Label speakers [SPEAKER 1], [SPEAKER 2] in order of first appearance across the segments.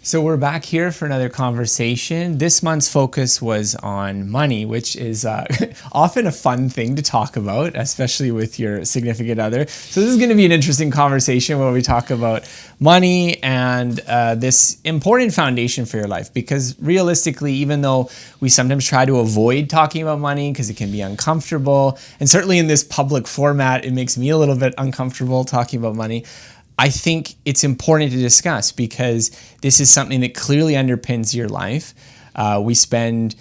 [SPEAKER 1] So we're back here for another conversation. This month's focus was on money, which is often a fun thing to talk about, especially with your significant other. So this is going to be an interesting conversation where we talk about money and this important foundation for your life. Because realistically, even though we sometimes try to avoid talking about money because it can be uncomfortable, and certainly in this public format, it makes me a little bit uncomfortable talking about money, I think it's important to discuss because this is something that clearly underpins your life. We spend,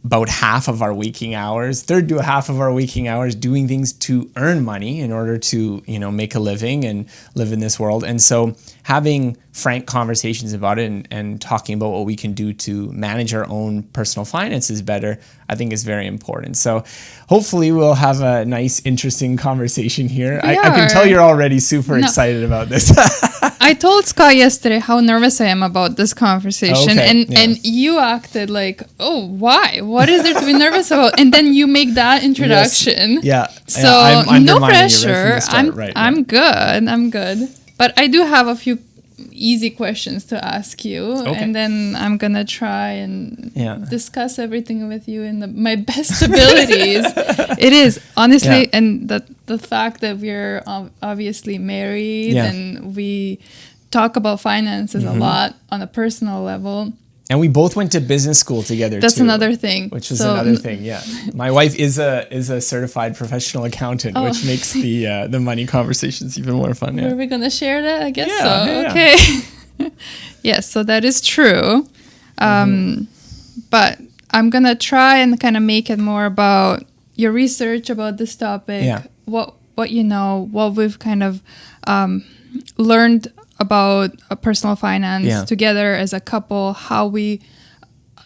[SPEAKER 1] about half of our waking hours, third to a half of our waking hours doing things to earn money in order to, make a living and live in this world. And so having frank conversations about it and talking about what we can do to manage our own personal finances better, I think is very important. So hopefully we'll have a nice, interesting conversation here. I can tell you're already super excited about this.
[SPEAKER 2] I told Scott yesterday how nervous I am about this conversation, and you acted like, oh, why? What is there to be nervous about? And then you make that introduction.
[SPEAKER 1] Yes. Yeah.
[SPEAKER 2] So
[SPEAKER 1] I'm
[SPEAKER 2] no pressure.
[SPEAKER 1] I'm
[SPEAKER 2] good. But I do have a few easy questions to ask you, and then I'm gonna try and discuss everything with you in my best abilities. It is honestly, and the fact that we're obviously married and we talk about finances a lot on a personal level.
[SPEAKER 1] And we both went to business school together.
[SPEAKER 2] That's another thing.
[SPEAKER 1] Which is another thing. Yeah, my wife is a certified professional accountant, which makes the money conversations even more fun. Yeah.
[SPEAKER 2] Are we gonna share that? I guess so. Yeah. Okay. Yes, so that is true. But I'm gonna try and kind of make it more about your research about this topic. Yeah. What you know, what we've kind of learned about personal finance together as a couple, how we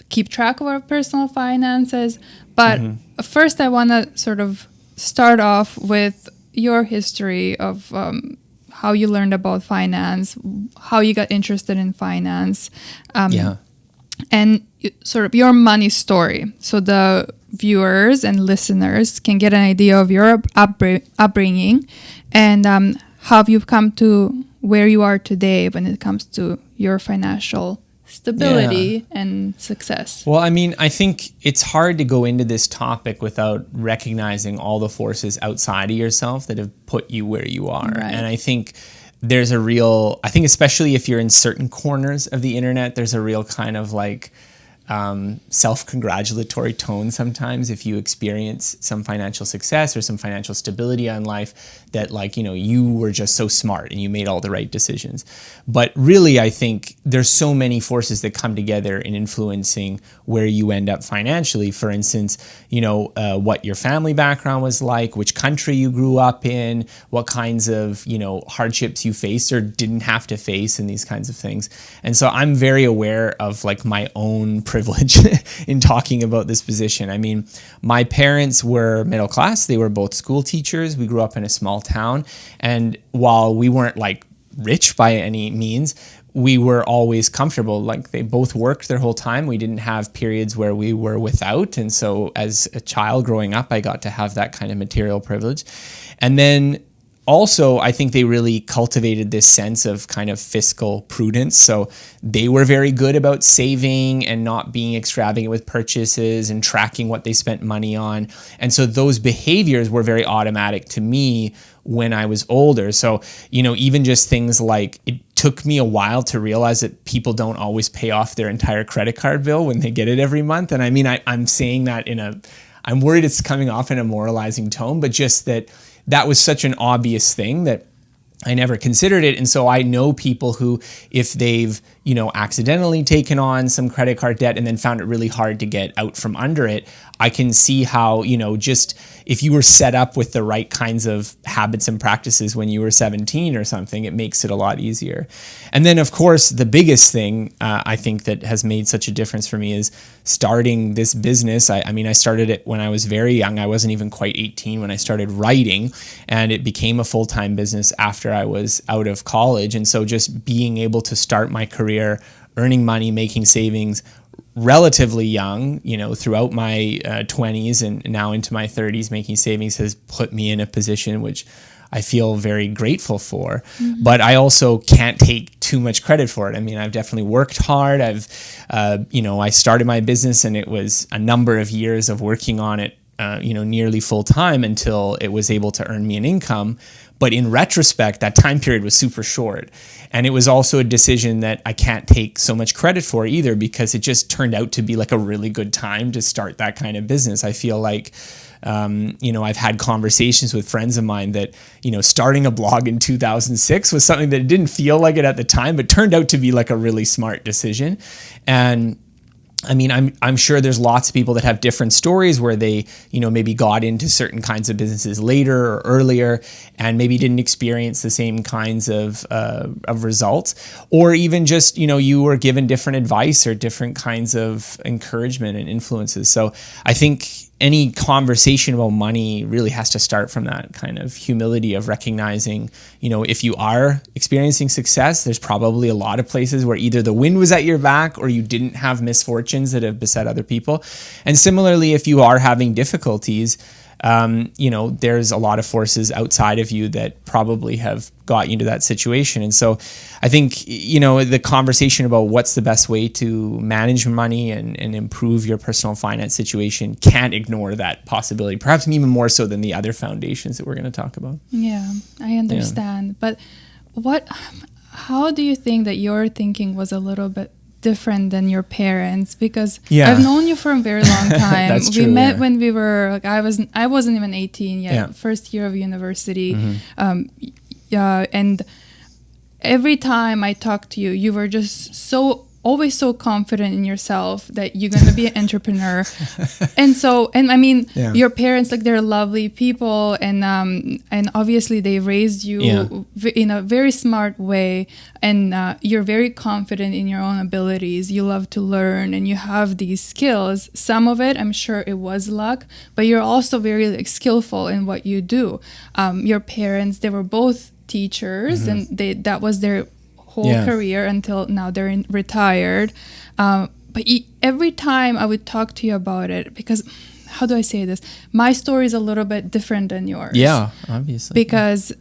[SPEAKER 2] keep track of our personal finances. But first I want to sort of start off with your history of how you learned about finance, how you got interested in finance, and sort of your money story. So the viewers and listeners can get an idea of your upbringing and how you've come to where you are today when it comes to your financial stability and success.
[SPEAKER 1] Well, I mean, I think it's hard to go into this topic without recognizing all the forces outside of yourself that have put you where you are. Right. And I think there's especially if you're in certain corners of the internet, there's a real kind of like self-congratulatory tone sometimes if you experience some financial success or some financial stability in life that you were just so smart and you made all the right decisions. But really, I think there's so many forces that come together in influencing where you end up financially. For instance, what your family background was like, which country you grew up in, what kinds of, hardships you faced or didn't have to face, and these kinds of things. And so I'm very aware of my own privilege in talking about this position. I mean, my parents were middle class. They were both school teachers. We grew up in a small town. And while we weren't rich by any means, we were always comfortable. They both worked their whole time. We didn't have periods where we were without. And so as a child growing up, I got to have that kind of material privilege. And then also, I think they really cultivated this sense of kind of fiscal prudence. So they were very good about saving and not being extravagant with purchases and tracking what they spent money on. And so those behaviors were very automatic to me when I was older. So, even just things like it took me a while to realize that people don't always pay off their entire credit card bill when they get it every month. And I mean, I'm saying that I'm worried it's coming off in a moralizing tone, but just that was such an obvious thing that I never considered it. And so I know people who, if they've, accidentally taken on some credit card debt and then found it really hard to get out from under it, I can see how, just if you were set up with the right kinds of habits and practices when you were 17 or something, it makes it a lot easier. And then, of course, the biggest thing I think that has made such a difference for me is starting this business. I mean, I started it when I was very young. I wasn't even quite 18 when I started writing, and it became a full-time business after I was out of college. And so just being able to start my career earning money, making savings relatively young, throughout my 20s and now into my 30s, making savings has put me in a position which I feel very grateful for. But I also can't take too much credit for it. I mean, I've definitely worked hard. I started my business, and it was a number of years of working on it, nearly full time until it was able to earn me an income. But in retrospect, that time period was super short. And it was also a decision that I can't take so much credit for either, because it just turned out to be like a really good time to start that kind of business. I feel like, I've had conversations with friends of mine that, starting a blog in 2006 was something that didn't feel like it at the time, but turned out to be like a really smart decision. And I mean, I'm sure there's lots of people that have different stories where they, maybe got into certain kinds of businesses later or earlier and maybe didn't experience the same kinds of results, or even just, you were given different advice or different kinds of encouragement and influences. So I think any conversation about money really has to start from that kind of humility of recognizing, if you are experiencing success, there's probably a lot of places where either the wind was at your back or you didn't have misfortunes that have beset other people. And similarly, if you are having difficulties, there's a lot of forces outside of you that probably have got you to that situation. And so I think, the conversation about what's the best way to manage money and improve your personal finance situation can't ignore that possibility, perhaps even more so than the other foundations that we're going to talk about.
[SPEAKER 2] Yeah, I understand. Yeah. But how do you think that your thinking was a little bit different than your parents? Because I've known you for a very long time.
[SPEAKER 1] That's true,
[SPEAKER 2] we met when we were I wasn't even 18 yet, first year of university. And every time I talked to you, you were just always so confident in yourself that you're going to be an entrepreneur. Your parents, they're lovely people, and obviously they raised you in a very smart way, and you're very confident in your own abilities. You love to learn, and you have these skills. Some of it, I'm sure it was luck, but you're also very skillful in what you do. Your parents, they were both teachers, and that was their whole career until now they're retired. But every time I would talk to you about it, because how do I say this? My story is a little bit different than yours.
[SPEAKER 1] Yeah, obviously.
[SPEAKER 2] Because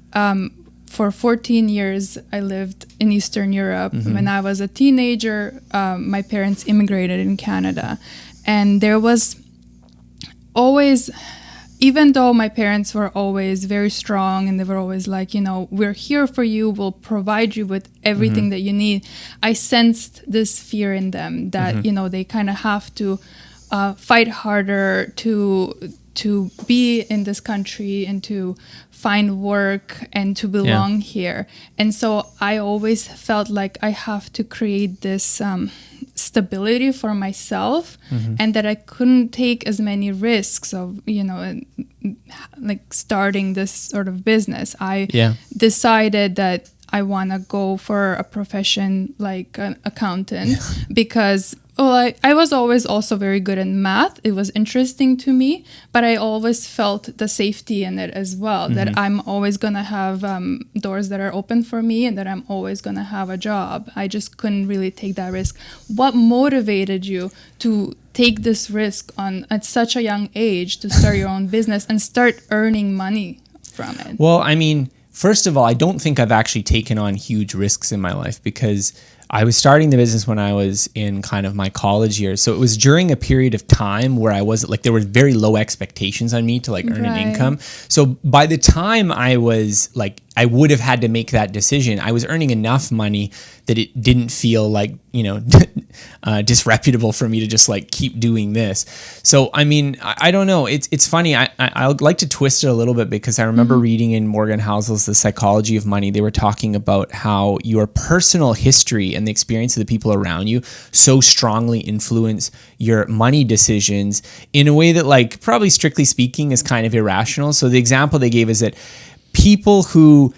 [SPEAKER 2] for 14 years, I lived in Eastern Europe. When I was a teenager, my parents immigrated in Canada. And there was always, even though my parents were always very strong and they were always like, we're here for you, we'll provide you with everything that you need, I sensed this fear in them that, they kind of have to fight harder to be in this country and to find work and to belong here. And so I always felt like I have to create this stability for myself, and that I couldn't take as many risks of, starting this sort of business. I decided that I want to go for a profession like an accountant because I was always also very good in math. It was interesting to me, but I always felt the safety in it as well, that I'm always going to have doors that are open for me and that I'm always going to have a job. I just couldn't really take that risk. What motivated you to take this risk on at such a young age to start your own business and start earning money from it?
[SPEAKER 1] Well, I mean, first of all, I don't think I've actually taken on huge risks in my life because I was starting the business when I was in kind of my college years. So it was during a period of time where I wasn't there were very low expectations on me to earn an income. So by the time I was I would have had to make that decision, I was earning enough money that it didn't feel disreputable for me to just keep doing this. So, I mean, I don't know. It's funny. I like to twist it a little bit because I remember reading in Morgan Housel's The Psychology of Money, they were talking about how your personal history and the experience of the people around you so strongly influence your money decisions in a way that probably strictly speaking is kind of irrational. So the example they gave is that people who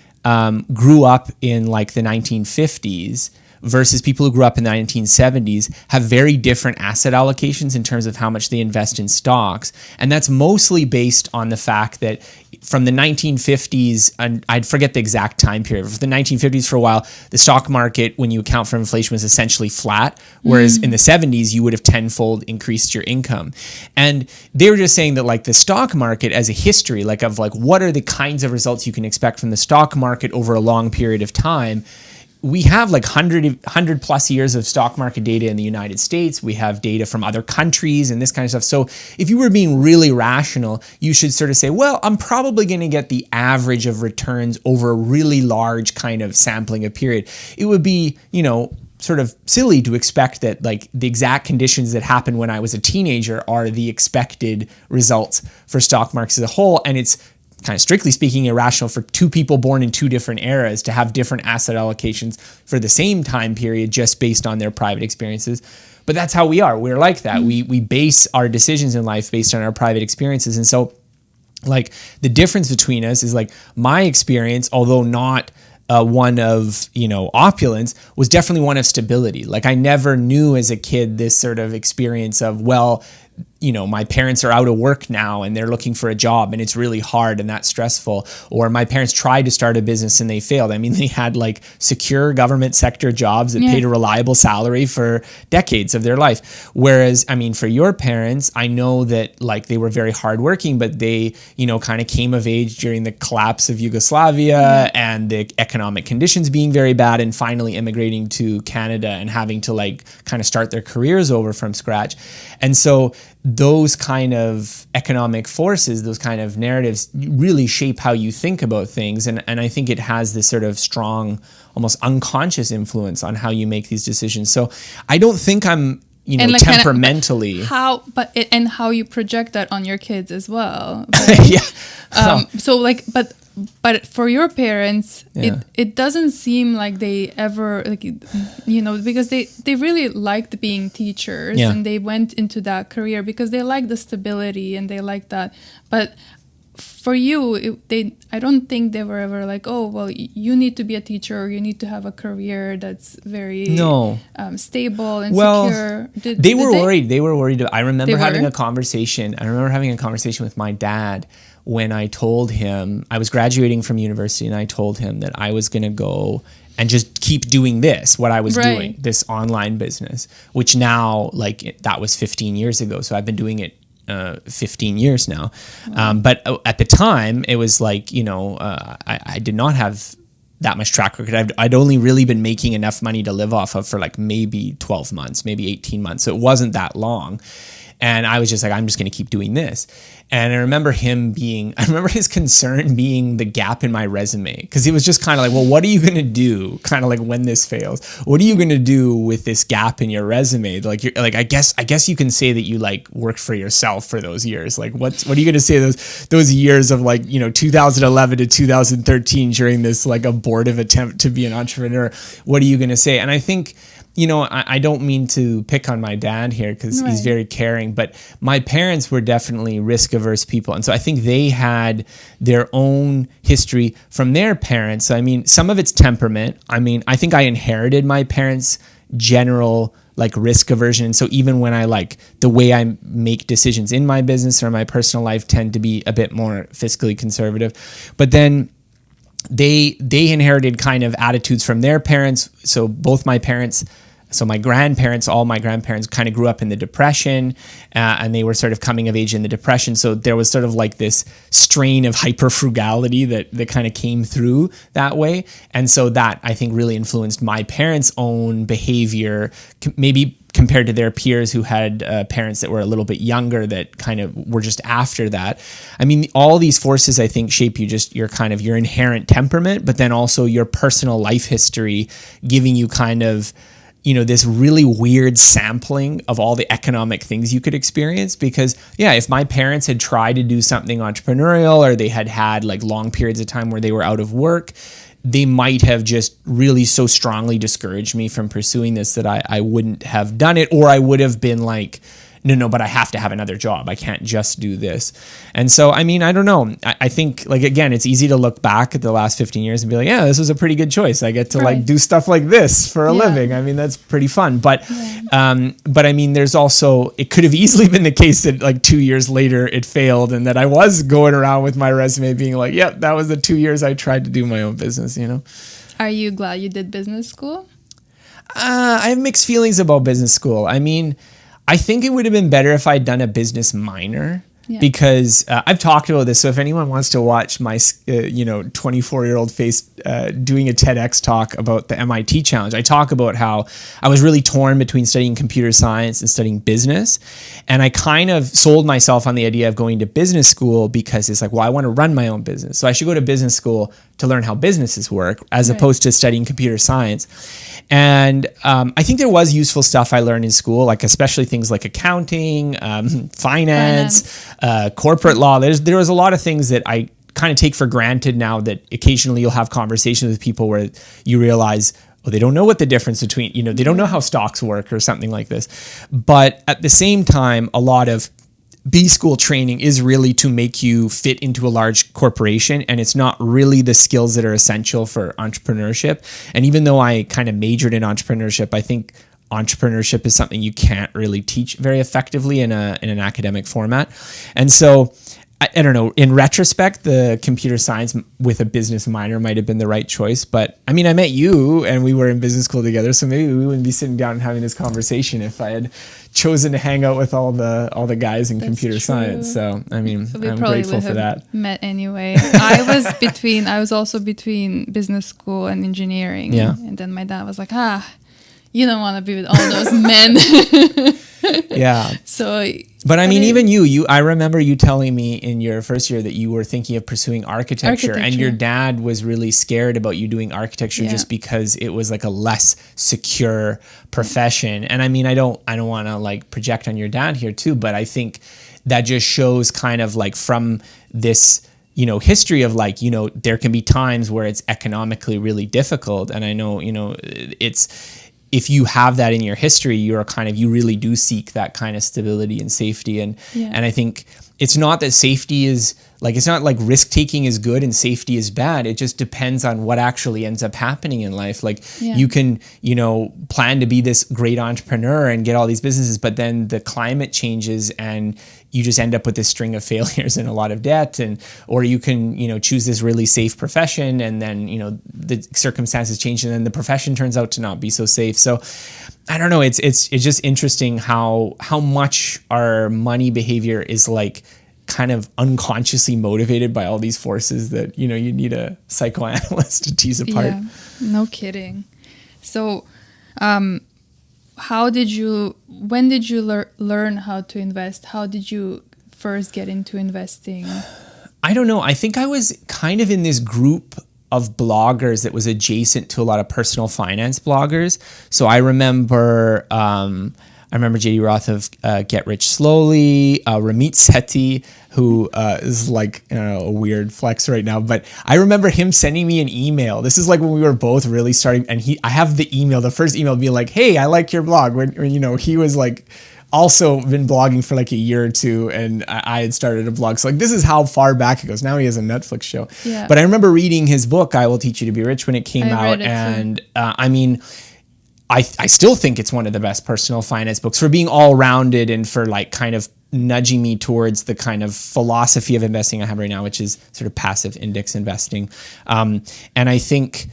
[SPEAKER 1] grew up in the 1950s versus people who grew up in the 1970s have very different asset allocations in terms of how much they invest in stocks. And that's mostly based on the fact that from the 1950s, and I'd forget the exact time period. For the 1950s, for a while, the stock market, when you account for inflation, was essentially flat. Whereas in the 70s, you would have tenfold increased your income. And they were just saying that like the stock market as a history, like of like what are the kinds of results you can expect from the stock market over a long period of time. We have like 100 plus years of stock market data in the United States. We have data from other countries and this kind of stuff. So if you were being really rational, you should sort of say, well, I'm probably going to get the average of returns over a really large kind of sampling of period. It would be, sort of silly to expect that like the exact conditions that happened when I was a teenager are the expected results for stock markets as a whole. And it's kind of strictly speaking irrational for two people born in two different eras to have different asset allocations for the same time period just based on their private experiences. But that's how we are. We're like that. We base our decisions in life based on our private experiences. And so like the difference between us is like my experience, although not one of, opulence, was definitely one of stability. Like I never knew as a kid this sort of experience of, well, my parents are out of work now and they're looking for a job and it's really hard and that's stressful. Or my parents tried to start a business and they failed. I mean, they had like secure government sector jobs that paid a reliable salary for decades of their life. Whereas, I mean, for your parents, I know that like they were very hardworking, but they, kind of came of age during the collapse of Yugoslavia and the economic conditions being very bad and finally immigrating to Canada and having to like kind of start their careers over from scratch. And so those kind of economic forces, those kind of narratives really shape how you think about things. And I think it has this sort of strong, almost unconscious influence on how you make these decisions. So I don't think I'm, like temperamentally.
[SPEAKER 2] And how you project that on your kids as well.
[SPEAKER 1] Yeah.
[SPEAKER 2] So like, but for your parents, it doesn't seem like they ever because they really liked being teachers and they went into that career because they like the stability and they like that. But for you, I don't think they were ever like, oh, well, you need to be a teacher or you need to have a career that's very stable and secure.
[SPEAKER 1] They were worried. They were worried. I remember having a conversation with my dad when I told him I was graduating from university and I told him that I was going to go and just keep doing what I was doing, this online business, which now that was 15 years ago. So I've been doing it 15 years now. Wow. But at the time it was like, I did not have that much track record. I'd only really been making enough money to live off of for like maybe 12 months, maybe 18 months. So it wasn't that long. And I was just like, I'm just going to keep doing this. And I remember his concern being the gap in my resume. Because he was just kind of like, well, what are you going to do? Kind of like when this fails, what are you going to do with this gap in your resume? Like, I guess you can say that you like worked for yourself for those years. Like, what are you going to say those years of 2011 to 2013 during this like abortive attempt to be an entrepreneur? What are you going to say? And I think, I don't mean to pick on my dad here because he's very caring, but my parents were definitely risk-averse people. And so I think they had their own history from their parents. I mean, some of it's temperament. I mean, I think I inherited my parents' general risk aversion. And so even when I the way I make decisions in my business or my personal life tend to be a bit more fiscally conservative. But then they inherited kind of attitudes from their parents. So both my parents, my grandparents, all my grandparents kind of grew up in the Depression and they were sort of coming of age in the Depression. So there was sort of like this strain of hyper frugality that kind of came through that way. And so that I think really influenced my parents' own behavior, maybe compared to their peers who had parents that were a little bit younger that kind of were just after that. I mean, all these forces, I think, shape you just your inherent temperament, but then also your personal life history, giving you kind of, this really weird sampling of all the economic things you could experience. Because if my parents had tried to do something entrepreneurial or they had long periods of time where they were out of work, they might have just really so strongly discouraged me from pursuing this that I wouldn't have done it, or I would have been like, no, but I have to have another job. I can't just do this. And so, I mean, I don't know. I think again, it's easy to look back at the last 15 years and be like, yeah, this was a pretty good choice. I get to do stuff like this for a living. I mean, that's pretty fun. But But I mean, there's also, it could have easily been the case that like 2 years later it failed and that I was going around with my resume being like, yep, that was the 2 years I tried to do my own business, you know?
[SPEAKER 2] Are you glad you did business school?
[SPEAKER 1] I have mixed feelings about business school. I mean, I think it would have been better if I'd done a business minor. Yeah. Because I've talked about this. So if anyone wants to watch my, 24-year-old face doing a TEDx talk about the MIT challenge, I talk about how I was really torn between studying computer science and studying business. And I kind of sold myself on the idea of going to business school because it's like, well, I want to run my own business. So I should go to business school to learn how businesses work as opposed to studying computer science. And I think there was useful stuff I learned in school, like especially things like accounting, finance. Corporate law. There was a lot of things that I kind of take for granted now that occasionally you'll have conversations with people where you realize, oh, they don't know what the difference between, they don't know how stocks work or something like this. But at the same time, a lot of B school training is really to make you fit into a large corporation, and it's not really the skills that are essential for entrepreneurship. And even though I kind of majored in entrepreneurship, I think entrepreneurship is something you can't really teach very effectively in an academic format. And so I don't know, in retrospect, the computer science with a business minor might have been the right choice. But I mean, I met you and we were in business school together, so maybe we wouldn't be sitting down and having this conversation if I had chosen to hang out with all the guys in computer science. So I mean, I'm grateful for that.
[SPEAKER 2] Met anyway. I was also between business school and engineering.
[SPEAKER 1] Yeah.
[SPEAKER 2] And then my dad was like, you don't want to be with all those men.
[SPEAKER 1] Yeah.
[SPEAKER 2] So,
[SPEAKER 1] but I mean, even I remember you telling me in your first year that you were thinking of pursuing architecture. And your dad was really scared about you doing architecture just because it was like a less secure profession. And I mean, I don't want to like project on your dad here too, but I think that just shows kind of like from this, history of like, there can be times where it's economically really difficult. And I know, if you have that in your history, you really do seek that kind of stability and safety. And I think it's not that safety is like, it's not like risk taking is good and safety is bad. It just depends on what actually ends up happening in life. Like you can, plan to be this great entrepreneur and get all these businesses, but then the climate changes and you just end up with this string of failures and a lot of debt. Or you can, choose this really safe profession and then, the circumstances change and then the profession turns out to not be so safe. So I don't know. It's just interesting how much our money behavior is like kind of unconsciously motivated by all these forces that, you need a psychoanalyst to tease apart.
[SPEAKER 2] Yeah, no kidding. So, when did you learn how to invest? How did you first get into investing?
[SPEAKER 1] I don't know. I think I was kind of in this group of bloggers that was adjacent to a lot of personal finance bloggers. So I remember JD Roth of Get Rich Slowly, Ramit Sethi, who is like a weird flex right now, but I remember him sending me an email. This is like when we were both really starting, and I have the email, the first email being like, "Hey, I like your blog." When he was like also been blogging for like a year or two, and I had started a blog. So like this is how far back it goes. Now he has a Netflix show. Yeah. But I remember reading his book, "I Will Teach You to Be Rich," when it came out, and I mean, I still think it's one of the best personal finance books for being all rounded and for like kind of nudging me towards the kind of philosophy of investing I have right now, which is sort of passive index investing. And I think,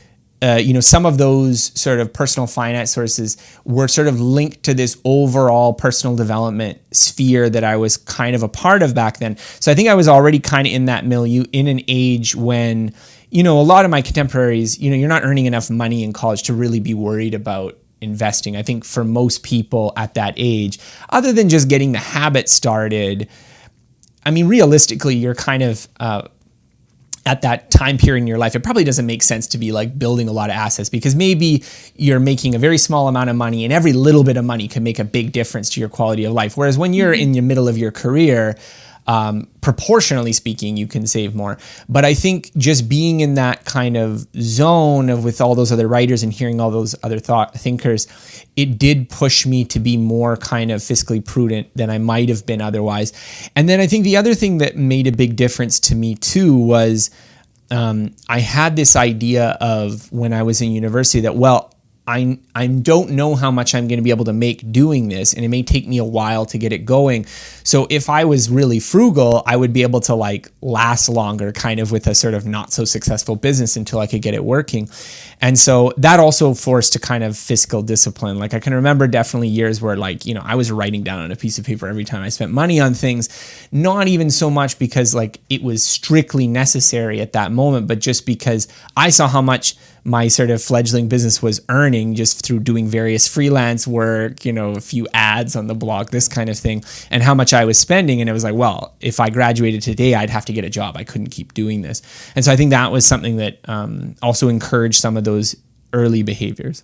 [SPEAKER 1] some of those sort of personal finance sources were sort of linked to this overall personal development sphere that I was kind of a part of back then. So I think I was already kind of in that milieu in an age when, a lot of my contemporaries, you're not earning enough money in college to really be worried about investing. I think for most people at that age, other than just getting the habit started, I mean, realistically, you're kind of at that time period in your life, it probably doesn't make sense to be like building a lot of assets because maybe you're making a very small amount of money and every little bit of money can make a big difference to your quality of life. Whereas when you're in the middle of your career, proportionally speaking, you can save more. But I think just being in that kind of zone of with all those other writers and hearing all those other thinkers, it did push me to be more kind of fiscally prudent than I might have been otherwise. And then I think the other thing that made a big difference to me too was I had this idea of when I was in university that, well, I don't know how much I'm going to be able to make doing this, and it may take me a while to get it going. So if I was really frugal, I would be able to like last longer kind of with a sort of not so successful business until I could get it working. And so that also forced a kind of fiscal discipline. Like I can remember definitely years where like, you know, I was writing down on a piece of paper every time I spent money on things, not even so much because like it was strictly necessary at that moment, but just because I saw how much my sort of fledgling business was earning just through doing various freelance work, you know, a few ads on the blog, this kind of thing, and how much I was spending. And it was like, well, if I graduated today, I'd have to get a job. I couldn't keep doing this. And so I think that was something that also encouraged some of those early behaviors.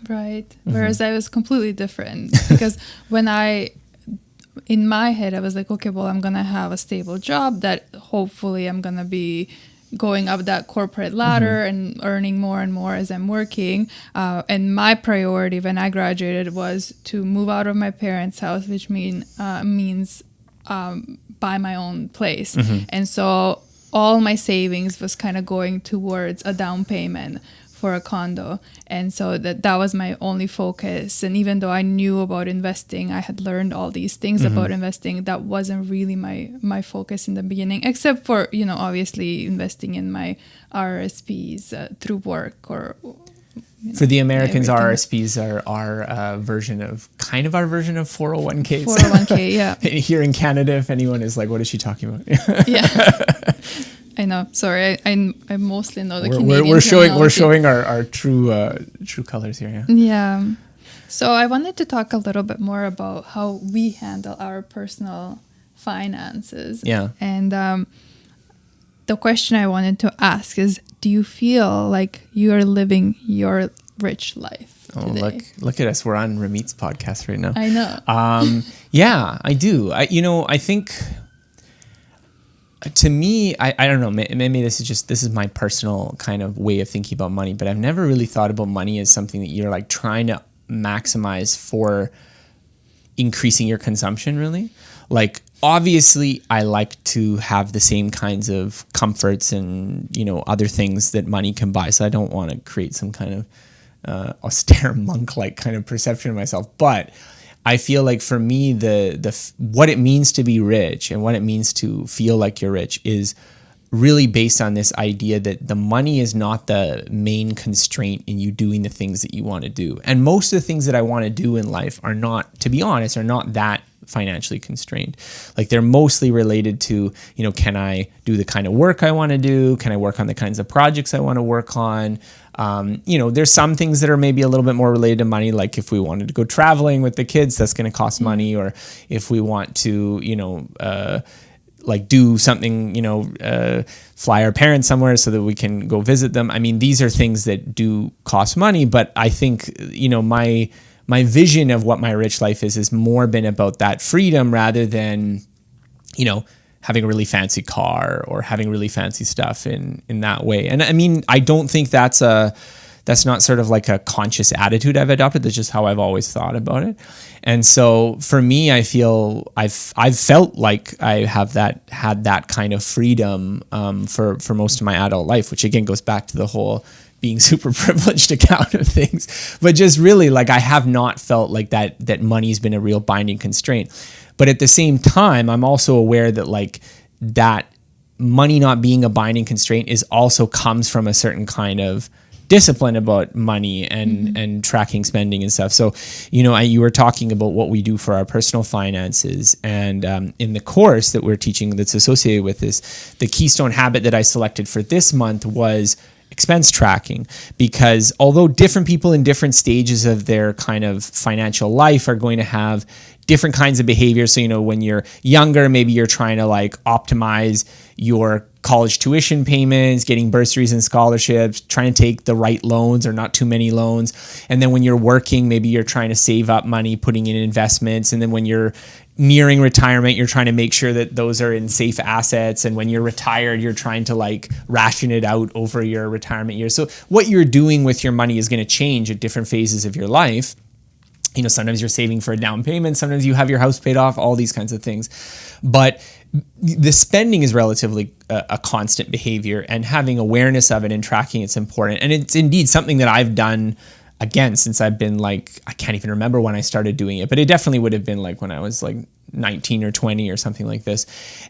[SPEAKER 2] Right. Whereas I was completely different because in my head, I was like, okay, well, I'm going to have a stable job that hopefully I'm going to be going up that corporate ladder and earning more and more as I'm working. And my priority when I graduated was to move out of my parents' house, which means buy my own place. And so all my savings was kind of going towards a down payment for a condo. And so that was my only focus. And even though I knew about investing, I had learned all these things about investing, that wasn't really my focus in the beginning, except for, you know, obviously investing in my RSPs through work or... You know,
[SPEAKER 1] for the Americans, RSPs are our version of 401ks.
[SPEAKER 2] 401k, yeah.
[SPEAKER 1] Here in Canada, if anyone is like, what is she talking about?
[SPEAKER 2] Yeah. I know. Sorry, I mostly know the Canadian
[SPEAKER 1] we're showing our true colors here. Yeah.
[SPEAKER 2] Yeah. So I wanted to talk a little bit more about how we handle our personal finances.
[SPEAKER 1] Yeah.
[SPEAKER 2] And the question I wanted to ask is, do you feel like you are living your rich life today?
[SPEAKER 1] Look at us. We're on Ramit's podcast right now.
[SPEAKER 2] I know.
[SPEAKER 1] Yeah, I do. I think to me, I don't know, maybe this is my personal kind of way of thinking about money, but I've never really thought about money as something that you're like trying to maximize for increasing your consumption, really. Like, obviously, I like to have the same kinds of comforts and, you know, other things that money can buy. So I don't want to create some kind of austere monk-like kind of perception of myself. But I feel like for me, the what it means to be rich and what it means to feel like you're rich is really based on this idea that the money is not the main constraint in you doing the things that you want to do. And most of the things that I want to do in life are not, to be honest, are not that financially constrained. Like, they're mostly related to, you know, can I do the kind of work I want to do? Can I work on the kinds of projects I want to work on? You know, there's some things that are maybe a little bit more related to money, like if we wanted to go traveling with the kids, that's going to cost money. Or if we want to, you know, like do something, you know, fly our parents somewhere so that we can go visit them. I mean, these are things that do cost money, but I think, you know, my vision of what my rich life is more been about that freedom rather than, you know, having a really fancy car or having really fancy stuff in that way. And I mean, I don't think that's not sort of like a conscious attitude I've adopted. That's just how I've always thought about it. And so for me, I feel I've felt like I have had that kind of freedom for most of my adult life, which again goes back to the whole being super privileged account of things. But just really, like, I have not felt like that money's been a real binding constraint. But at the same time, I'm also aware that like that money not being a binding constraint is also comes from a certain kind of discipline about money and tracking spending and stuff. So, you know, you were talking about what we do for our personal finances, and in the course that we're teaching that's associated with this, the keystone habit that I selected for this month was expense tracking, because although different people in different stages of their kind of financial life are going to have different kinds of behaviors. So, you know, when you're younger, maybe you're trying to like optimize your college tuition payments, getting bursaries and scholarships, trying to take the right loans or not too many loans. And then when you're working, maybe you're trying to save up money, putting in investments. And then when you're nearing retirement, you're trying to make sure that those are in safe assets. And when you're retired, you're trying to like ration it out over your retirement years. So what you're doing with your money is going to change at different phases of your life. You know, sometimes you're saving for a down payment, sometimes you have your house paid off, all these kinds of things. But the spending is relatively a constant behavior, and having awareness of it and tracking it's important. And it's indeed something that I've done again, since I've been like, I can't even remember when I started doing it, but it definitely would have been like when I was like 19 or 20 or something like this.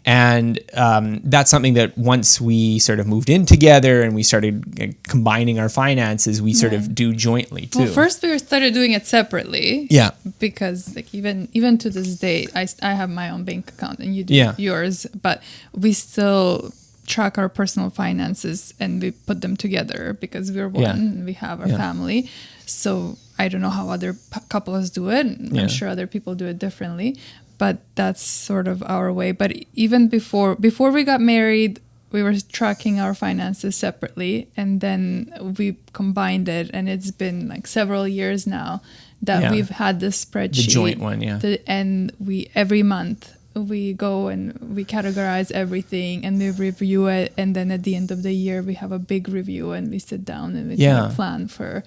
[SPEAKER 1] And that's something that once we sort of moved in together and we started combining our finances, we sort of do jointly too.
[SPEAKER 2] Well, first we started doing it separately.
[SPEAKER 1] Yeah.
[SPEAKER 2] Because like even to this day, I have my own bank account and you do yours, but we still track our personal finances and we put them together because we're one and we have our family. So I don't know how other couples do it. I'm sure other people do it differently, but that's sort of our way. But even before we got married, we were tracking our finances separately, and then we combined it, and it's been like several years now that we've had this spreadsheet.
[SPEAKER 1] The joint one,
[SPEAKER 2] and we every month we go and we categorize everything and we review it, and then at the end of the year we have a big review and we sit down and we kind of plan for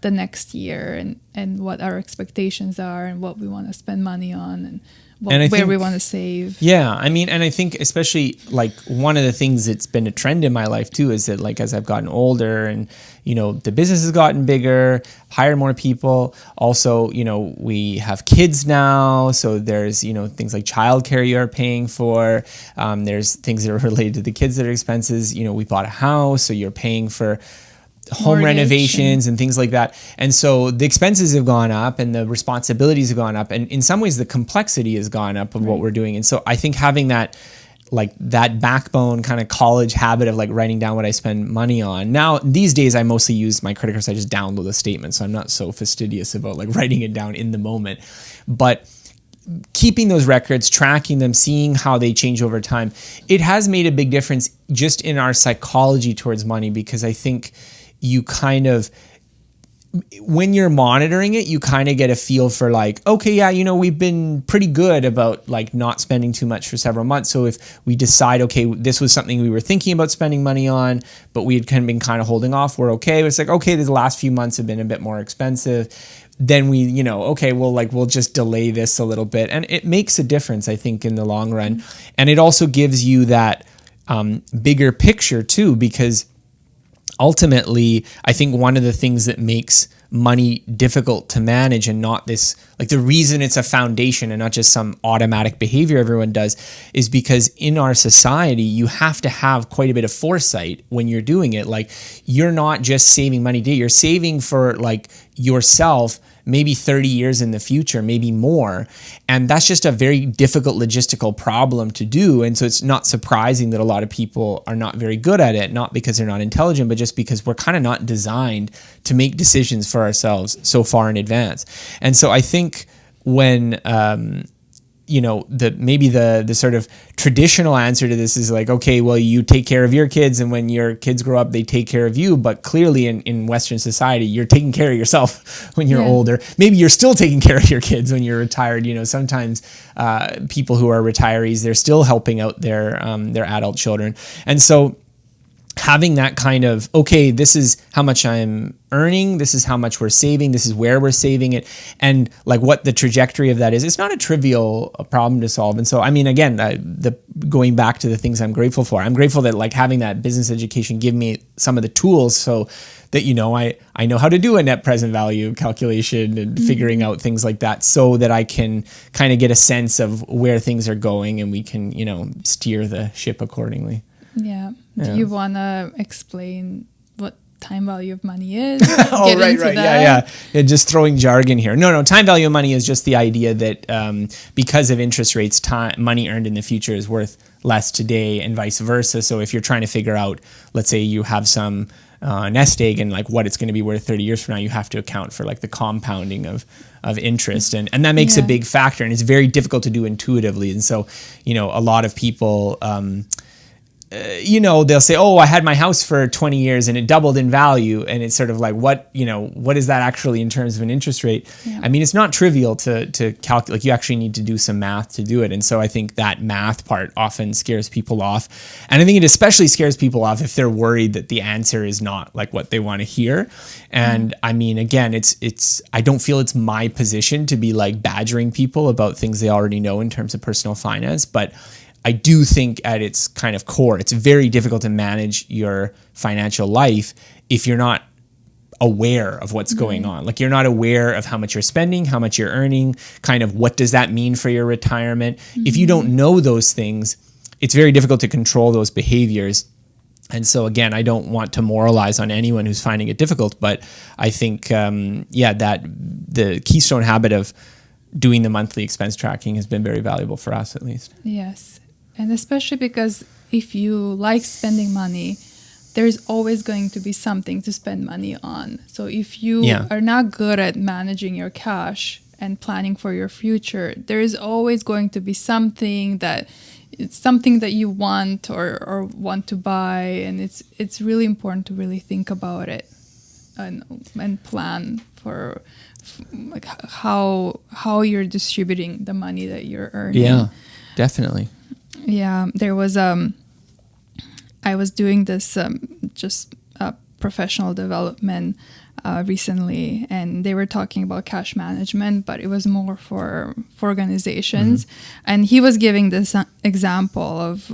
[SPEAKER 2] the next year and what our expectations are and what we want to spend money on and where we want to save.
[SPEAKER 1] Yeah, I mean, and I think especially like one of the things that's been a trend in my life too is that like as I've gotten older and, you know, the business has gotten bigger, hired more people. Also, you know, we have kids now. So there's, you know, things like childcare you're paying for. There's things that are related to the kids that are expenses. You know, we bought a house, so you're paying for home renovations and things like that. And so the expenses have gone up and the responsibilities have gone up. And in some ways the complexity has gone up of what we're doing. And so I think having that like that backbone kind of college habit of like writing down what I spend money on. Now, these days I mostly use my credit cards. I just download the statement. So I'm not so fastidious about like writing it down in the moment. But keeping those records, tracking them, seeing how they change over time, it has made a big difference just in our psychology towards money, because I think you kind of, when you're monitoring it, you kind of get a feel for like, okay, yeah, you know, we've been pretty good about like not spending too much for several months. So if we decide, okay, this was something we were thinking about spending money on, but we had been kind of holding off, we're okay. It's like, okay, the last few months have been a bit more expensive. Then we, you know, okay, well, like we'll just delay this a little bit. And it makes a difference, I think, in the long run. And it also gives you that bigger picture too, because ultimately, I think one of the things that makes money difficult to manage and not this, like the reason it's a foundation and not just some automatic behavior everyone does, is because in our society, you have to have quite a bit of foresight when you're doing it. Like you're not just saving money today, you're saving for like yourself maybe 30 years in the future, maybe more. And that's just a very difficult logistical problem to do. And so it's not surprising that a lot of people are not very good at it, not because they're not intelligent, but just because we're kind of not designed to make decisions for ourselves so far in advance. And so I think when, you know, the sort of traditional answer to this is like, okay, well, you take care of your kids, and when your kids grow up, they take care of you. But clearly in Western society, you're taking care of yourself when you're older. Maybe you're still taking care of your kids when you're retired. You know, sometimes people who are retirees, they're still helping out their adult children. And so having that kind of, okay, this is how much I'm earning, this is how much we're saving, this is where we're saving it, and like what the trajectory of that is, it's not a trivial problem to solve. And so, I mean, again, going back to the things I'm grateful for, I'm grateful that like having that business education give me some of the tools so that, you know, I know how to do a net present value calculation and figuring out things like that so that I can kind of get a sense of where things are going and we can, you know, steer the ship accordingly.
[SPEAKER 2] Yeah. Do you want to explain what time value of money is?
[SPEAKER 1] Oh, right. Yeah. Just throwing jargon here. No, time value of money is just the idea that because of interest rates, money earned in the future is worth less today and vice versa. So if you're trying to figure out, let's say you have some nest egg and like what it's going to be worth 30 years from now, you have to account for like the compounding of interest. And that makes a big factor, and it's very difficult to do intuitively. And so, you know, a lot of people, you know, they'll say, oh, I had my house for 20 years and it doubled in value. And it's sort of like, what is that actually in terms of an interest rate? Yeah. I mean, it's not trivial to calculate. Like you actually need to do some math to do it. And so I think that math part often scares people off. And I think it especially scares people off if they're worried that the answer is not like what they want to hear. And I mean, again, I don't feel it's my position to be like badgering people about things they already know in terms of personal finance, but I do think at its kind of core, it's very difficult to manage your financial life if you're not aware of what's going on. Like you're not aware of how much you're spending, how much you're earning, kind of what does that mean for your retirement. If you don't know those things, it's very difficult to control those behaviors. And so again, I don't want to moralize on anyone who's finding it difficult, but I think, that the keystone habit of doing the monthly expense tracking has been very valuable for us, at least.
[SPEAKER 2] Yes. And especially because if you like spending money, there's always going to be something to spend money on. So if you are not good at managing your cash and planning for your future, there is always going to be something that you want or want to buy, and it's really important to really think about it and plan for like how you're distributing the money that you're earning.
[SPEAKER 1] Yeah, definitely.
[SPEAKER 2] Yeah, there was I was doing this just professional development recently, and they were talking about cash management, but it was more for organizations. And he was giving this example of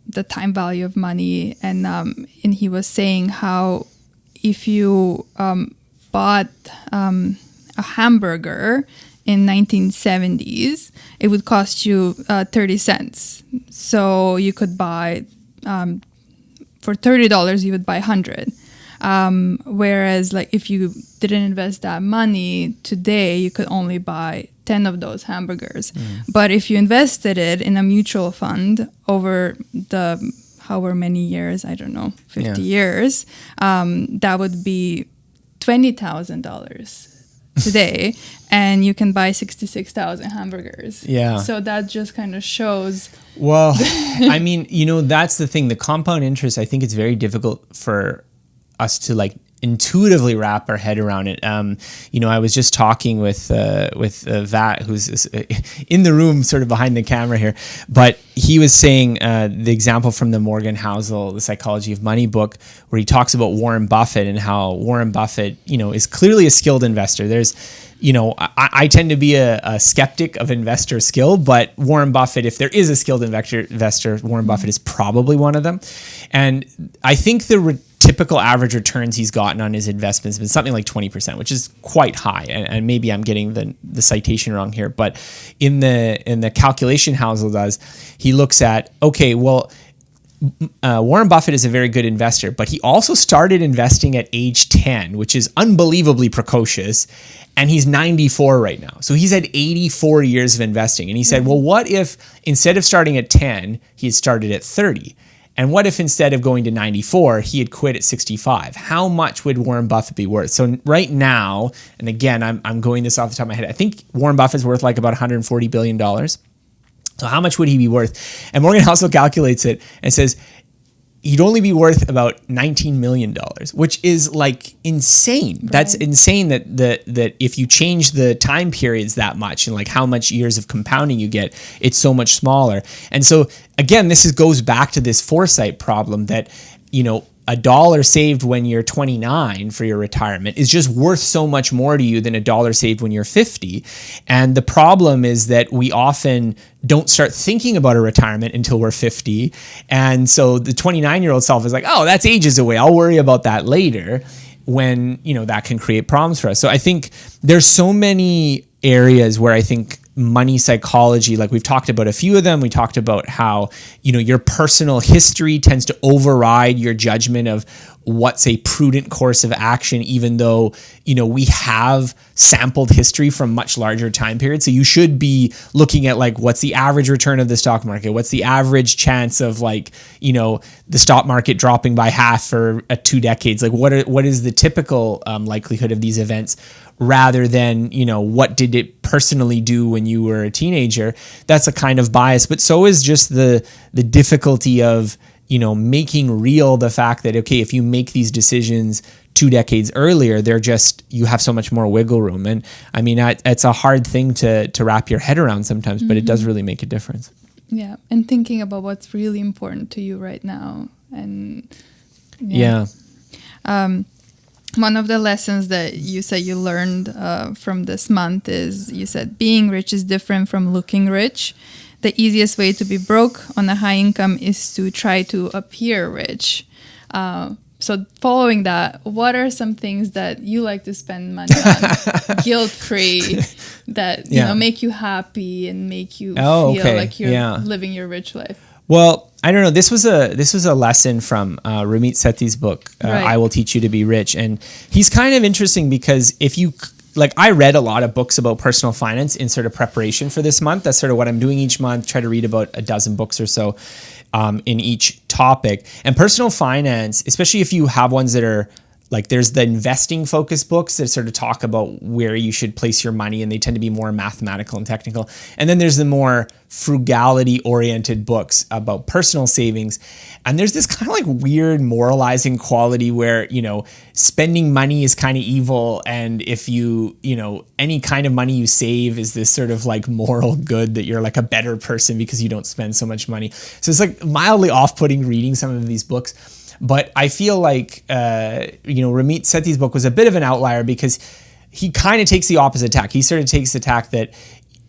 [SPEAKER 2] the time value of money, and he was saying how if you bought a hamburger in 1970s, it would cost you 30 cents. So you could buy, for $30, you would buy 100. Whereas like if you didn't invest that money today, you could only buy 10 of those hamburgers. But if you invested it in a mutual fund over the however many years, I don't know, 50 years, that would be $20,000 today, and you can buy 66,000 hamburgers. Yeah. So that just kind of shows.
[SPEAKER 1] Well, I mean, that's the thing. The compound interest, I think it's very difficult for us to like intuitively wrap our head around it. I was just talking with Vat, who's in the room sort of behind the camera here, but he was saying the example from the Morgan Housel, The Psychology of Money book, where he talks about Warren Buffett and how Warren Buffett, is clearly a skilled investor. There's, I tend to be a skeptic of investor skill, but Warren Buffett, if there is a skilled investor, Warren Buffett is probably one of them. And I think the typical average returns he's gotten on his investments has been something like 20%, which is quite high. And maybe I'm getting the citation wrong here, but in the calculation Housel does, he looks at, okay, well, Warren Buffett is a very good investor, but he also started investing at age 10, which is unbelievably precocious. And he's 94 right now. So he's had 84 years of investing. And he said, well, what if instead of starting at 10, he had started at 30? And what if instead of going to 94, he had quit at 65? How much would Warren Buffett be worth? So right now, and again, I'm going this off the top of my head, I think Warren Buffett's worth like about $140 billion. So how much would he be worth? And Morgan Housel calculates it and says he'd only be worth about $19 million, which is like insane. Right. That's insane that if you change the time periods that much and like how much years of compounding you get, it's so much smaller. And so again, this goes back to this foresight problem that, $1 saved when you're 29 for your retirement is just worth so much more to you than $1 saved when you're 50. And the problem is that we often don't start thinking about a retirement until we're 50. And so the 29-year-old self is like, oh, that's ages away. I'll worry about that later, when, that can create problems for us. So I think there's so many areas where I think money psychology, like we've talked about a few of them. We talked about how, your personal history tends to override your judgment of what's a prudent course of action, even though, we have sampled history from much larger time periods. So you should be looking at like, what's the average return of the stock market? What's the average chance of like, the stock market dropping by half for 2 decades? Like what is the typical likelihood of these events, rather than, what did it personally do when you were a teenager? That's a kind of bias, but so is just the difficulty of, making real the fact that, okay, if you make these decisions 2 decades earlier, you have so much more wiggle room. And I mean, it's a hard thing to wrap your head around sometimes, but it does really make a difference.
[SPEAKER 2] Yeah. And thinking about what's really important to you right now. And one of the lessons that you said you learned from this month is, you said being rich is different from looking rich. The easiest way to be broke on a high income is to try to appear rich. so following that, what are some things that you like to spend money on, guilt-free, that you know make you happy and make you feel like you're living your rich life?
[SPEAKER 1] Well, I don't know. This was a lesson from Ramit Sethi's book, I Will Teach You to Be Rich, and he's kind of interesting because if you like, I read a lot of books about personal finance in sort of preparation for this month. That's sort of what I'm doing each month. Try to read about a dozen books or so in each topic. And personal finance, especially if you have ones that are like, there's the investing focused books that sort of talk about where you should place your money, and they tend to be more mathematical and technical. And then there's the more frugality oriented books about personal savings. And there's this kind of like weird moralizing quality where, you know, spending money is kind of evil. And if you know, any kind of money you save is this sort of like moral good, that you're like a better person because you don't spend so much money. So it's like mildly off-putting reading some of these books. But I feel like, Ramit Sethi's book was a bit of an outlier because he kind of takes the opposite tack. He sort of takes the tack that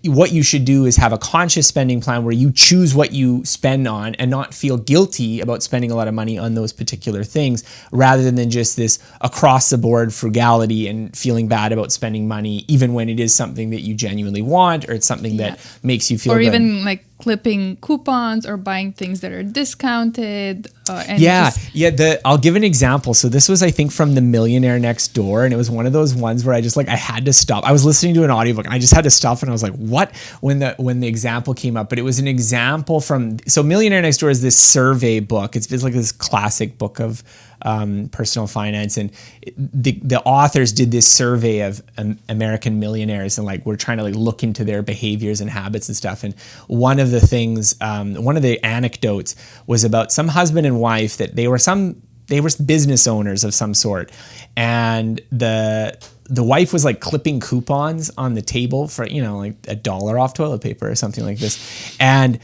[SPEAKER 1] what you should do is have a conscious spending plan where you choose what you spend on and not feel guilty about spending a lot of money on those particular things, rather than just this across the board frugality and feeling bad about spending money, even when it is something that you genuinely want, or it's something that makes you feel good.
[SPEAKER 2] Or even like clipping coupons or buying things that are discounted.
[SPEAKER 1] I'll give an example. So this was, I think, from The Millionaire Next Door, and it was one of those ones where I just like, I had to stop. I was listening to an audiobook and I just had to stop, and I was like, what? When the example came up. But it was an example from, so Millionaire Next Door is this survey book. It's like this classic book of personal finance, and the authors did this survey of American millionaires, and like we're trying to like look into their behaviors and habits and stuff. And one of the things, one of the anecdotes was about some husband and wife that they were business owners of some sort, and the wife was like clipping coupons on the table for, you know, like $1 off toilet paper or something like this. And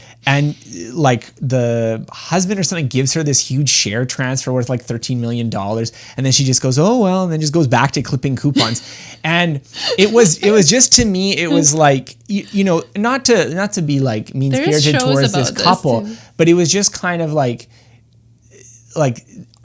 [SPEAKER 1] like the husband or something gives her this huge share transfer worth like $13 million. And then she just goes, oh, well, and then just goes back to clipping coupons. And it was just, to me, it was like, you know, not to be like mean spirited towards this couple, but it was just kind of like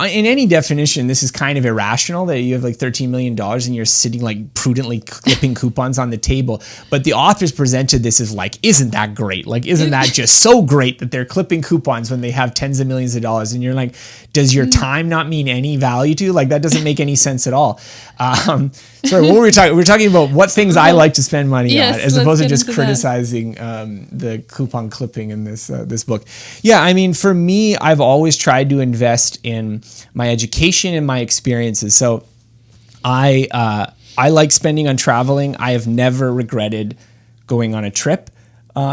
[SPEAKER 1] in any definition, this is kind of irrational that you have like $13 million and you're sitting like prudently clipping coupons on the table. But the authors presented this as like, isn't that great? Like, isn't that just so great that they're clipping coupons when they have tens of millions of dollars? And you're like, does your time not mean any value to you? Like, that doesn't make any sense at all. Sorry, what were we talking? We were talking about what things I like to spend money on, as opposed to just criticizing the coupon clipping in this book. Yeah, I mean, for me, I've always tried to invest in my education and my experiences. So I like spending on traveling. I have never regretted going on a trip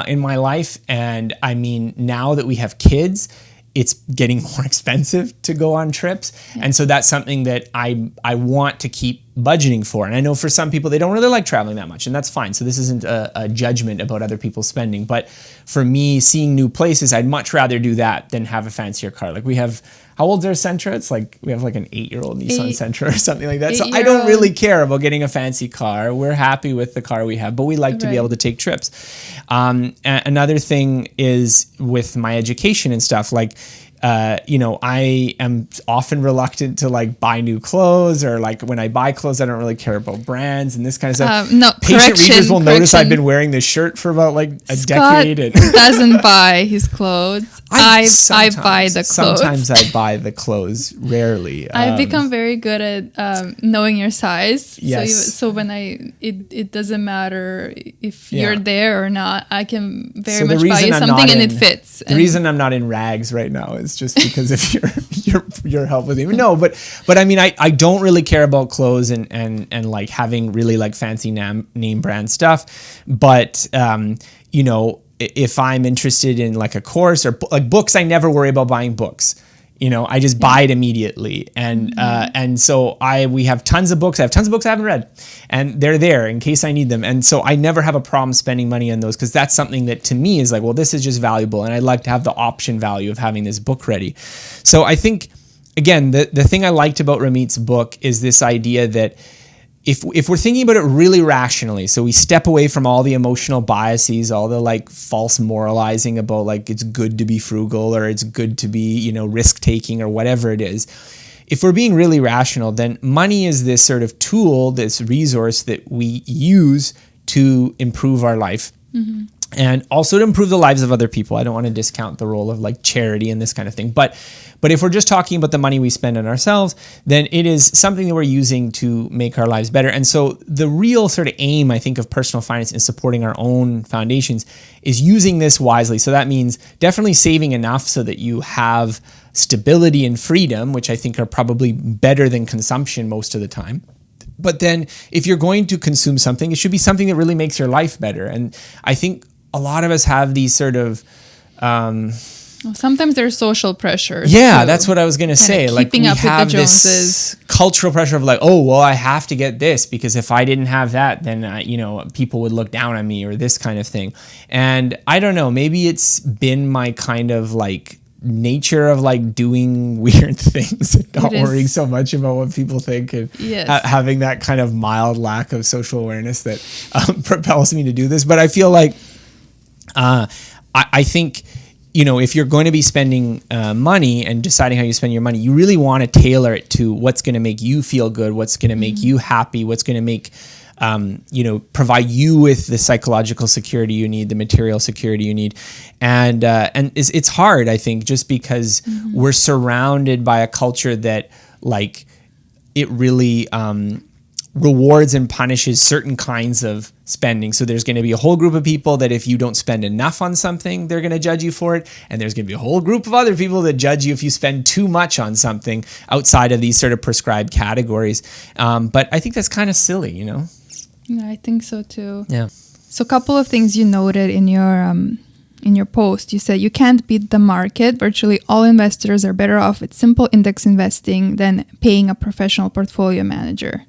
[SPEAKER 1] in my life. And I mean, now that we have kids, it's getting more expensive to go on trips. Yeah. And so that's something that I want to keep budgeting for. And I know for some people, they don't really like traveling that much, and that's fine. So this isn't a judgment about other people's spending. But for me, seeing new places, I'd much rather do that than have a fancier car. Like we have, how old's our Sentra? It's like, we have like an 8-year-old Nissan Sentra or something like that. So I don't really care about getting a fancy car. We're happy with the car we have, but we like to be able to take trips. Another thing is with my education and stuff, like, I am often reluctant to like buy new clothes, or like when I buy clothes, I don't really care about brands and this kind of stuff. Patient readers will notice I've been wearing this shirt for about like a decade. And
[SPEAKER 2] doesn't buy his clothes. I buy the clothes.
[SPEAKER 1] Sometimes I buy the clothes, rarely.
[SPEAKER 2] I've become very good at knowing your size.
[SPEAKER 1] Yes.
[SPEAKER 2] So when it doesn't matter if you're there or not, I can very much buy you something and it fits.
[SPEAKER 1] The reason I'm not in rags right now is just because of your help with me. No, but I mean, I don't really care about clothes and like having really like fancy name brand stuff. But, if I'm interested in like a course or like books, I never worry about buying books. I just buy it immediately. And so we have tons of books. I have tons of books I haven't read, and they're there in case I need them. And so I never have a problem spending money on those, because that's something that to me is like, well, this is just valuable. And I'd like to have the option value of having this book ready. So I think, again, the thing I liked about Ramit's book is this idea that if we're thinking about it really rationally, so we step away from all the emotional biases, all the like false moralizing about like it's good to be frugal or it's good to be, risk taking or whatever it is. if we're being really rational, then money is this sort of tool, this resource that we use to improve our life. And also to improve the lives of other people. I don't want to discount the role of like charity and this kind of thing. But if we're just talking about the money we spend on ourselves, then it is something that we're using to make our lives better. And so the real sort of aim, I think, of personal finance in supporting our own foundations is using this wisely. So that means definitely saving enough so that you have stability and freedom, which I think are probably better than consumption most of the time. But then if you're going to consume something, it should be something that really makes your life better. And I think a lot of us have these sort of
[SPEAKER 2] sometimes there's social pressures.
[SPEAKER 1] Yeah, that's what I was going to say.
[SPEAKER 2] Like we have
[SPEAKER 1] this cultural pressure of like, oh, well, I have to get this because if I didn't have that, then people would look down on me or this kind of thing. And I don't know, maybe it's been my kind of like nature of like doing weird things and not worrying so much about what people think and having that kind of mild lack of social awareness that propels me to do this. But I feel like I think, if you're going to be spending money and deciding how you spend your money, you really want to tailor it to what's going to make you feel good, what's going to make you happy, what's going to make, provide you with the psychological security you need, the material security you need. And it's hard, I think, just because we're surrounded by a culture that like it really rewards and punishes certain kinds of spending. So there's going to be a whole group of people that if you don't spend enough on something, they're going to judge you for it. And there's going to be a whole group of other people that judge you if you spend too much on something outside of these sort of prescribed categories. But I think that's kind of silly, Yeah,
[SPEAKER 2] I think so too.
[SPEAKER 1] Yeah.
[SPEAKER 2] So a couple of things you noted in your post. You said you can't beat the market. Virtually all investors are better off with simple index investing than paying a professional portfolio manager.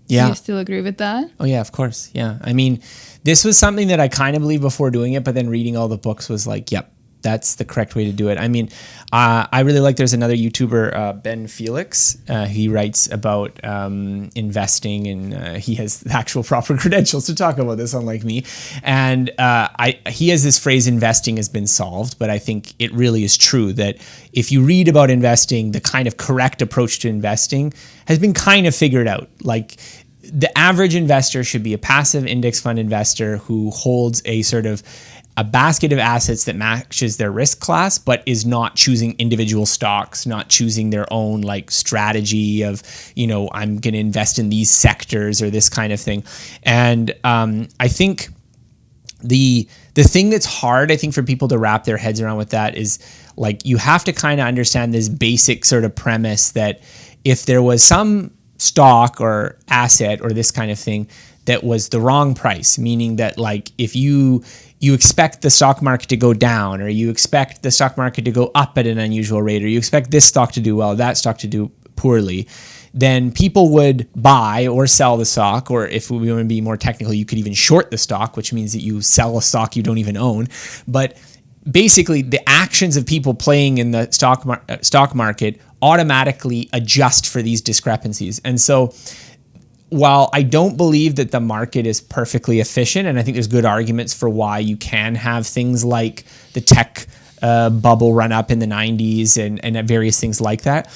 [SPEAKER 1] Yeah.
[SPEAKER 2] Do you still agree with that?
[SPEAKER 1] Oh, yeah, of course. Yeah. I mean, this was something that I kind of believed before doing it, but then reading all the books was like, yep, that's the correct way to do it. I mean, I really like, there's another YouTuber, Ben Felix. He writes about investing and he has the actual proper credentials to talk about this, unlike me. And he has this phrase, investing has been solved, but I think it really is true that if you read about investing, the kind of correct approach to investing has been kind of figured out. Like the average investor should be a passive index fund investor who holds a sort of a basket of assets that matches their risk class, but is not choosing individual stocks, not choosing their own like strategy of, I'm going to invest in these sectors or this kind of thing. And I think the thing that's hard, I think, for people to wrap their heads around with that is like, you have to kind of understand this basic sort of premise that if there was some stock or asset or this kind of thing that was the wrong price, meaning that like if you expect the stock market to go down, or you expect the stock market to go up at an unusual rate, or you expect this stock to do well, that stock to do poorly, then people would buy or sell the stock, or if we want to be more technical, you could even short the stock, which means that you sell a stock you don't even own. But basically, the actions of people playing in the stock market automatically adjust for these discrepancies. And so while I don't believe that the market is perfectly efficient, and I think there's good arguments for why you can have things like the tech bubble run up in the 90s and various things like that,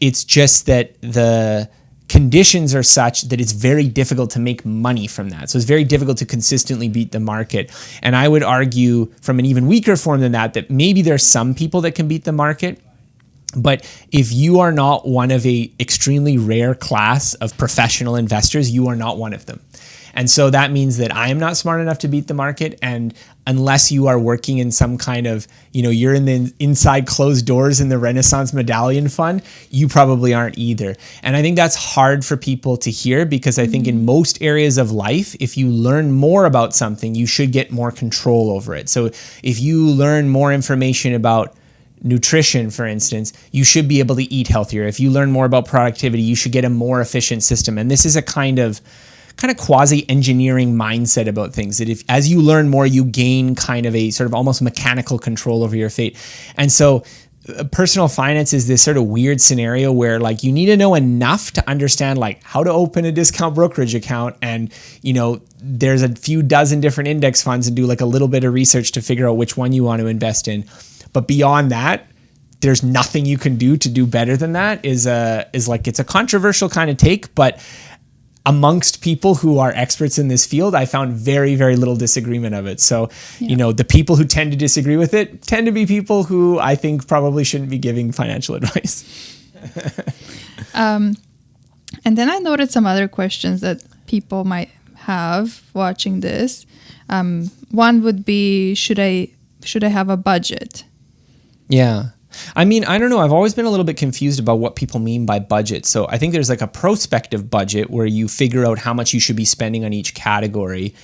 [SPEAKER 1] it's just that the conditions are such that it's very difficult to make money from that. So it's very difficult to consistently beat the market. And I would argue from an even weaker form than that maybe there's some people that can beat the market. But if you are not one of a extremely rare class of professional investors, you are not one of them. And so that means that I am not smart enough to beat the market. And unless you are working in some kind of, you're in the inside closed doors in the Renaissance Medallion Fund, you probably aren't either. And I think that's hard for people to hear, because I think in most areas of life, if you learn more about something, you should get more control over it. So if you learn more information about nutrition, for instance, you should be able to eat healthier. If you learn more about productivity, you should get a more efficient system. And this is a kind of quasi-engineering mindset about things, that if as you learn more, you gain kind of a sort of almost mechanical control over your fate. And so personal finance is this sort of weird scenario where like you need to know enough to understand like how to open a discount brokerage account, and there's a few dozen different index funds, and do like a little bit of research to figure out which one you want to invest in. But beyond that, there's nothing you can do to do better than that is like, it's a controversial kind of take, but amongst people who are experts in this field, I found very, very little disagreement of it. So, the people who tend to disagree with it tend to be people who I think probably shouldn't be giving financial advice.
[SPEAKER 2] And then I noted some other questions that people might have watching this. One would be, should I have a budget?
[SPEAKER 1] Yeah. I mean, I don't know. I've always been a little bit confused about what people mean by budget. So I think there's like a prospective budget where you figure out how much you should be spending on each category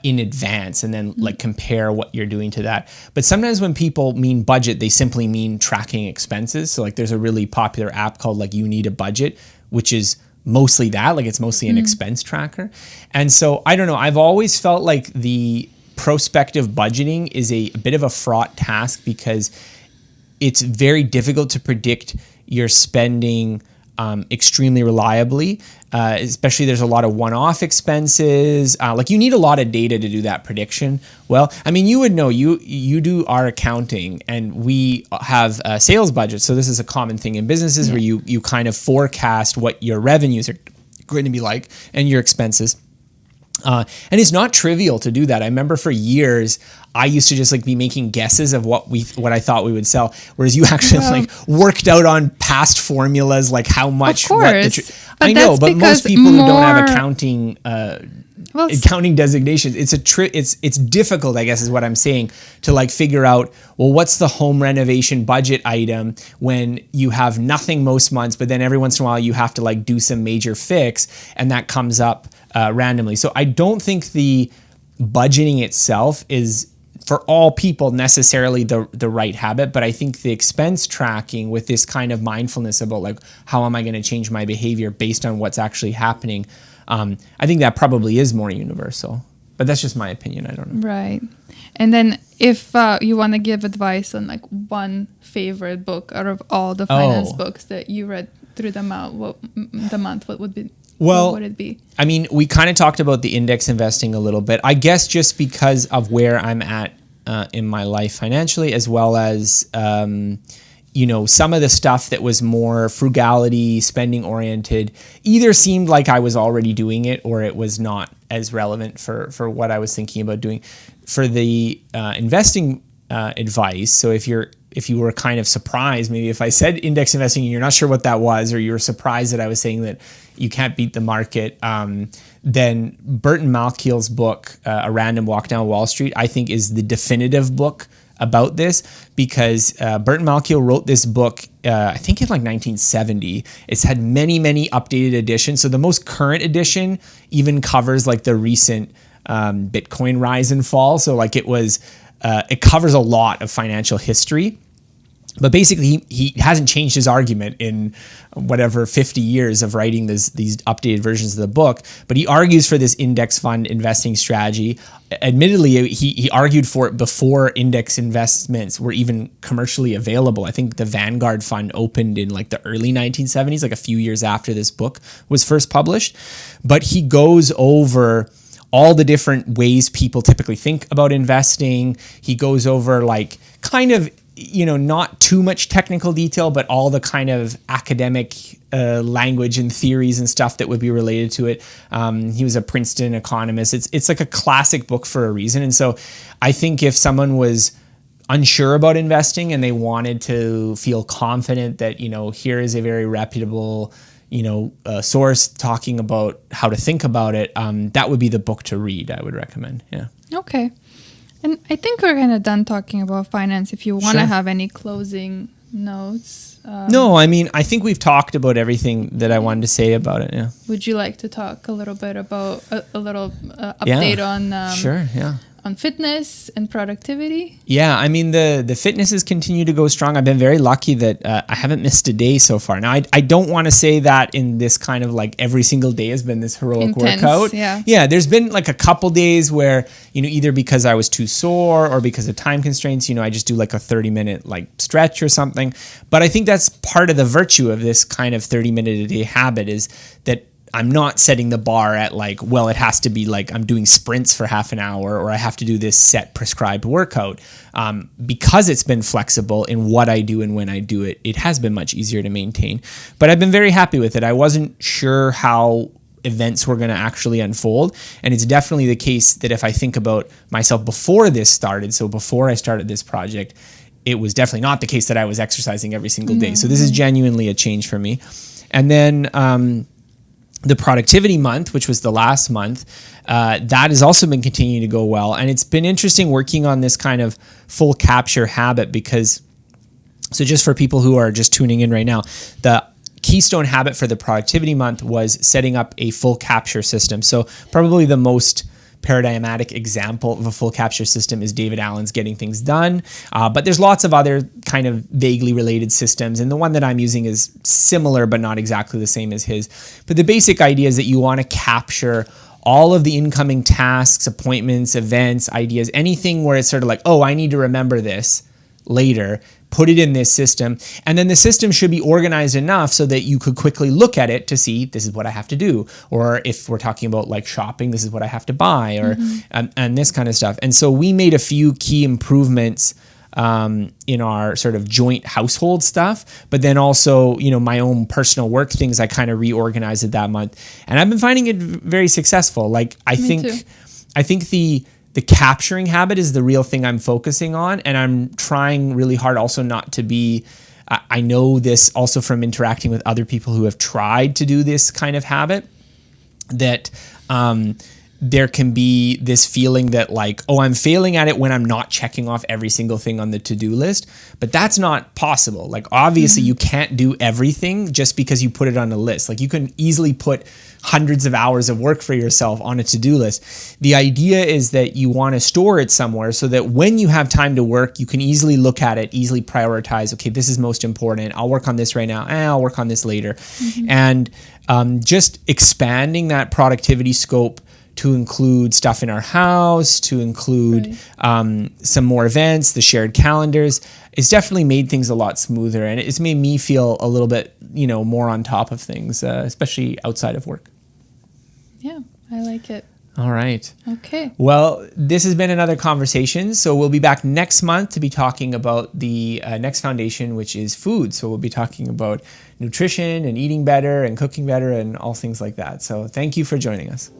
[SPEAKER 1] in advance and then like compare what you're doing to that. But sometimes when people mean budget, they simply mean tracking expenses. So like there's a really popular app called like You Need a Budget, which is mostly that, like it's mostly an expense tracker. And so I don't know. I've always felt like the prospective budgeting is a bit of a fraught task because it's very difficult to predict your spending extremely reliably, especially there's a lot of one-off expenses. Like you need a lot of data to do that prediction. Well, I mean, you would know, you do our accounting and we have a sales budget. So this is a common thing in businesses where you kind of forecast what your revenues are going to be like and your expenses. And it's not trivial to do that. I remember for years, I used to just like be making guesses of what I thought we would sell, whereas you actually like worked out on past formulas, like how much.
[SPEAKER 2] Of course,
[SPEAKER 1] I know, but most people who don't have accounting designations, it's difficult, I guess, is what I'm saying, to like figure out, well, what's the home renovation budget item when you have nothing most months, but then every once in a while you have to like do some major fix, and that comes up randomly. So I don't think the budgeting itself is for all people necessarily the right habit, but I think the expense tracking with this kind of mindfulness about like, how am I going to change my behavior based on what's actually happening? I think that probably is more universal, but that's just my opinion. I don't know.
[SPEAKER 2] Right. And then if you want to give advice on like one favorite book out of all the finance books that you read through the month, what would be? What would it be?
[SPEAKER 1] I mean, we kind of talked about the index investing a little bit. I guess just because of where I'm at in my life financially, as well as, some of the stuff that was more frugality, spending oriented, either seemed like I was already doing it or it was not as relevant for what I was thinking about doing. For the investing advice, so if you were kind of surprised, maybe if I said index investing and you're not sure what that was, or you were surprised that I was saying that you can't beat the market, then Burton Malkiel's book, A Random Walk Down Wall Street, I think is the definitive book about this, because Burton Malkiel wrote this book, I think in like 1970. It's had many, many updated editions. So the most current edition even covers like the recent Bitcoin rise and fall. So like it covers a lot of financial history. But basically, he hasn't changed his argument in whatever 50 years of writing these updated versions of the book. But he argues for this index fund investing strategy. Admittedly, he argued for it before index investments were even commercially available. I think the Vanguard fund opened in like the early 1970s, like a few years after this book was first published. But he goes over all the different ways people typically think about investing. He goes over like kind of, not too much technical detail, but all the kind of academic language and theories and stuff that would be related to it. He was a Princeton economist. It's like a classic book for a reason. And so I think if someone was unsure about investing and they wanted to feel confident that, here is a very reputable, source talking about how to think about it, that would be the book to read, I would recommend. Yeah.
[SPEAKER 2] Okay. And I think we're kind of done talking about finance. If you want to have any closing notes.
[SPEAKER 1] No, I mean, I think we've talked about everything that I wanted to say about it. Yeah.
[SPEAKER 2] Would you like to talk a little bit about a little update on on fitness and productivity? Yeah,
[SPEAKER 1] I mean, the fitnesses continue to go strong. I've been very lucky that I haven't missed a day so far. Now, I don't want to say that in this kind of like every single day has been this heroic workout. Yeah, there's been like a couple days where, either because I was too sore or because of time constraints, I just do like a 30-minute like stretch or something. But I think that's part of the virtue of this kind of 30-minute a day habit is that I'm not setting the bar at like, well, it has to be like I'm doing sprints for half an hour or I have to do this set prescribed workout. Because it's been flexible in what I do and when I do it, it has been much easier to maintain. But I've been very happy with it. I wasn't sure how events were going to actually unfold. And it's definitely the case that if I think about myself before this started, so before I started this project, it was definitely not the case that I was exercising every single day. So this is genuinely a change for me. And then the productivity month, which was the last month, that has also been continuing to go well. And it's been interesting working on this kind of full capture habit because, so just for people who are just tuning in right now, the keystone habit for the productivity month was setting up a full capture system. So probably the most paradigmatic example of a full capture system is David Allen's Getting Things Done. But there's lots of other kind of vaguely related systems. And the one that I'm using is similar, but not exactly the same as his. But the basic idea is that you want to capture all of the incoming tasks, appointments, events, ideas, anything where it's sort of like, oh, I need to remember this later, put it in this system. And then the system should be organized enough so that you could quickly look at it to see this is what I have to do. Or if we're talking about like shopping, this is what I have to buy or and this kind of stuff. And so we made a few key improvements in our sort of joint household stuff, but then also, you know, my own personal work things I kind of reorganized it that month. And I've been finding it very successful. Like I think the capturing habit is the real thing I'm focusing on. And I'm trying really hard also not to be, I know this also from interacting with other people who have tried to do this kind of habit, that there can be this feeling that like, oh, I'm failing at it when I'm not checking off every single thing on the to-do list. But that's not possible. Like obviously you can't do everything just because you put it on a list. Like you can easily put hundreds of hours of work for yourself on a to-do list. The idea is that you want to store it somewhere so that when you have time to work, you can easily look at it, easily prioritize, okay, this is most important. I'll work on this right now. I'll work on this later. And just expanding that productivity scope to include stuff in our house, to include some more events, the shared calendars. It's definitely made things a lot smoother, and it's made me feel a little bit, you know, more on top of things, especially outside of work.
[SPEAKER 2] Yeah, I like it.
[SPEAKER 1] All right.
[SPEAKER 2] Okay.
[SPEAKER 1] Well, this has been another conversation. So we'll be back next month to be talking about the next foundation, which is food. So we'll be talking about nutrition and eating better and cooking better and all things like that. So thank you for joining us.